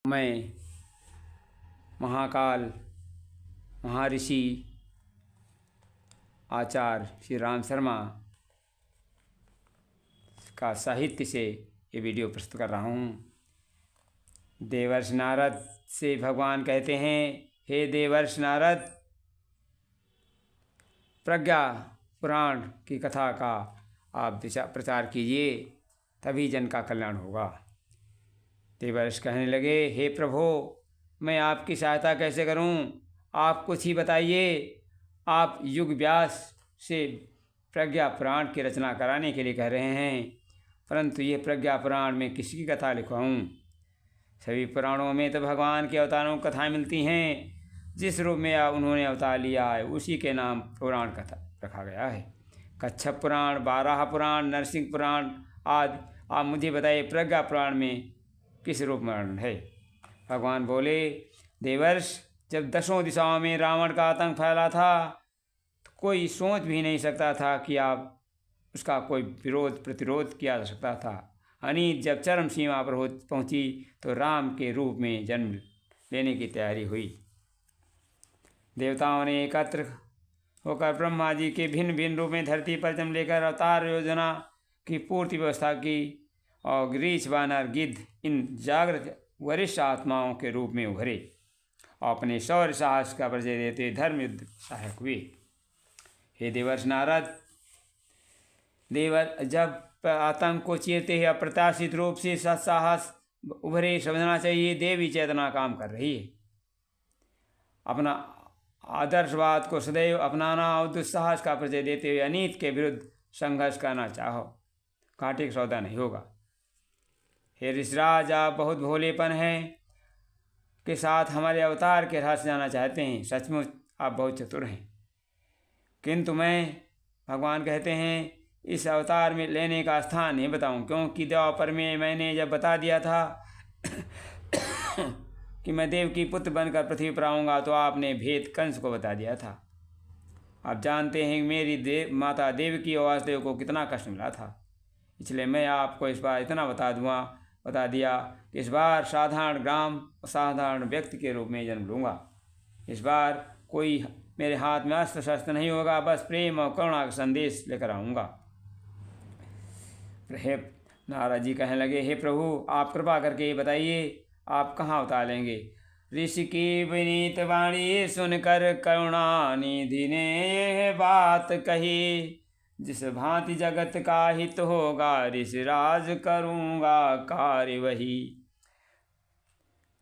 मैं महाकाल महर्षि आचार्य श्री राम शर्मा का साहित्य से ये वीडियो प्रस्तुत कर रहा हूँ। देवर्षि नारद से भगवान कहते हैं, हे देवर्षि नारद, प्रज्ञा पुराण की कथा का आप प्रचार कीजिए, तभी जन का कल्याण होगा। देवर्षि कहने लगे, हे प्रभु, मैं आपकी सहायता कैसे करूं? आप कुछ ही बताइए। आप युग व्यास से प्रज्ञा पुराण की रचना कराने के लिए कह रहे हैं, परंतु ये प्रज्ञा पुराण में किसकी कथा लिखवाऊं? सभी पुराणों में तो भगवान के अवतारों की कथाएँ मिलती हैं। जिस रूप में उन्होंने अवतार लिया है उसी के नाम पुराण कथा रखा गया है। कच्छप पुराण, बारह पुराण, नरसिंह पुराण आदि। आप मुझे बताइए, प्रज्ञा पुराण में किस रूप में वर्णन है? भगवान बोले, देवर्षि, जब दसों दिशाओं में रावण का आतंक फैला था तो कोई सोच भी नहीं सकता था कि आप उसका कोई विरोध प्रतिरोध किया जा सकता था। अनीत जब चरम सीमा पर पहुंची तो राम के रूप में जन्म लेने की तैयारी हुई। देवताओं ने एकत्र होकर ब्रह्मा जी के भिन्न भिन्न रूप में धरती पर जन्म लेकर अवतार योजना की पूर्ति व्यवस्था की और रीछ, वानर, गिद्ध इन जागृत वरिष्ठ आत्माओं के रूप में उभरे और अपने शौर्य साहस का परिचय देते धर्म युद्ध सहायक हुए। हे देवर्षि नारद, जब आतंक को चीरते हुए अप्रत्याशित रूप से सत्साहस उभरे, समझना चाहिए देवी चेतना काम कर रही है। अपना आदर्शवाद को सदैव अपनाना और दुस्साहस का परिचय देते हुए अनीत के विरुद्ध संघर्ष करना चाहो, कांटे का सौदा नहीं होगा। हे ऋषिराज, आप बहुत भोलेपन हैं के साथ हमारे अवतार के रहस्य जाना चाहते हैं। सचमुच आप बहुत चतुर हैं, किंतु मैं, भगवान कहते हैं, इस अवतार में लेने का स्थान नहीं बताऊं, क्योंकि द्वापर में मैंने जब बता दिया था कि मैं देव की पुत्र बनकर पृथ्वी पर आऊँगा तो आपने भेद कंस को बता दिया था। आप जानते हैं कि मेरी माता देवकी और वासुदेव को कितना कष्ट मिला था, इसलिए मैं आपको इस बार इतना बता दिया कि इस बार साधारण ग्राम साधारण व्यक्ति के रूप में जन्म लूँगा। इस बार कोई मेरे हाथ में अस्त्र शस्त्र नहीं होगा, बस प्रेम और करुणा का संदेश लेकर आऊँगा। हे नारद जी कहने लगे, हे प्रभु, आप कृपा करके बताइए, आप कहाँ अवतार लेंगे? ऋषि की विनीत वाणी सुनकर करुणा निधि ने यह बात कही, जिस भांति जगत का हित होगा ऋषिराज करूँगा कार्य वही।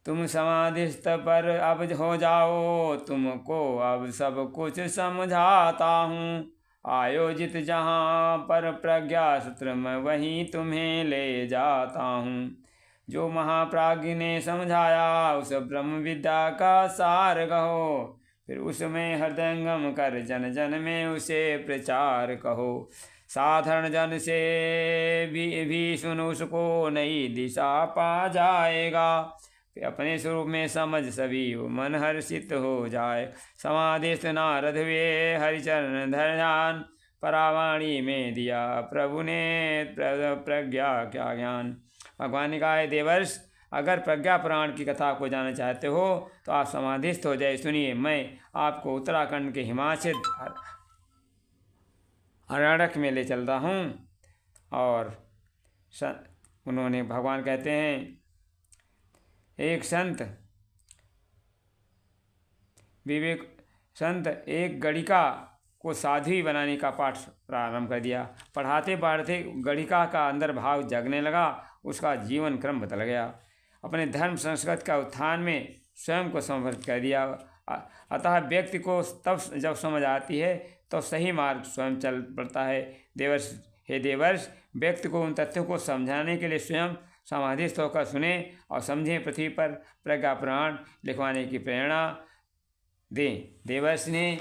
तुम समाधिस्थ पर अब हो जाओ, तुमको अब सब कुछ समझाता हूँ। आयोजित जहाँ पर प्रज्ञा सूत्र में वहीं तुम्हें ले जाता हूँ। जो महाप्राज्ञ ने समझाया उस ब्रह्म विद्या का सार कहो, फिर उसमें हृदयंगम कर जन जन में उसे प्रचार कहो। साधारण जन से भी सुन उसको नई दिशा पा जाएगा, अपने स्वरूप में समझ सभी मन हर्षित हो जाए। समाधिस्थ नारद हुए हरिचरण ध्यान, परावाणी में दिया प्रभु ने प्रज्ञा क्या ज्ञान। भगवान ने कहा है, देवर्षि, अगर प्रज्ञा पुराण की कथा को जानना चाहते हो तो आप समाधिस्थ हो जाए। सुनिए, मैं आपको उत्तराखंड के हिमाचल अरण्यक में ले चलता हूँ। और उन्होंने, भगवान कहते हैं, एक संत एक गणिका को साध्वी बनाने का पाठ प्रारंभ कर दिया। पढ़ाते पढ़ाते गणिका का अंदर भाव जगने लगा, उसका जीवन क्रम बदल गया। अपने धर्म संस्कृति का उत्थान में स्वयं को समर्पित कर दिया। अतः व्यक्ति को तब जब समझ आती है तो सही मार्ग स्वयं चल पड़ता है। देवर्षि, हे देवर्षि, व्यक्ति को उन तथ्यों को समझाने के लिए स्वयं समाधिस्थ होकर सुने और समझें, पृथ्वी पर प्रज्ञा पुराण लिखवाने की प्रेरणा दें। देवर्षि ने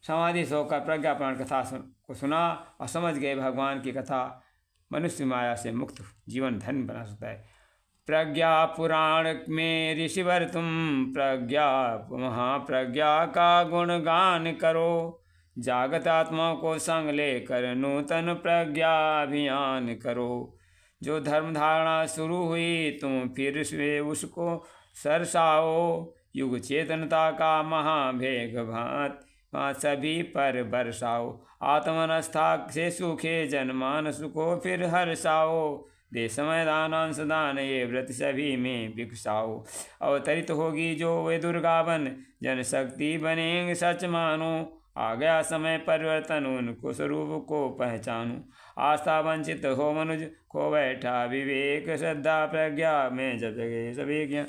समाधिस्थ होकर प्रज्ञा पुराण कथा को सुना और समझ गए भगवान की कथा मनुष्य माया से मुक्त जीवन धन्य बना सकता है। प्रज्ञा पुराण में ऋषिवर तुम प्रज्ञा महाप्रज्ञा का गुणगान करो। जागत आत्माओं को संग लेकर नूतन प्रज्ञा अभियान करो। जो धर्म धारणा शुरू हुई तुम फिर से उसको सरसाओ। युग चेतनता का महाभेग भांत सभी पर बरसाओ। आत्मनस्था से सूखे जनमानस को फिर हर्षाओ। दे समय दानांश दान ये व्रत सभी में विकसाओ। अवतरित होगी जो वे दुर्गा बन जनशक्ति बनेंगे सच मानो। आ गया समय परिवर्तन उनको स्वरूप को पहचानो। आस्था वंचित हो मनुज खो बैठा विवेक श्रद्धा प्रज्ञा में जब जगे सभी ज्ञान।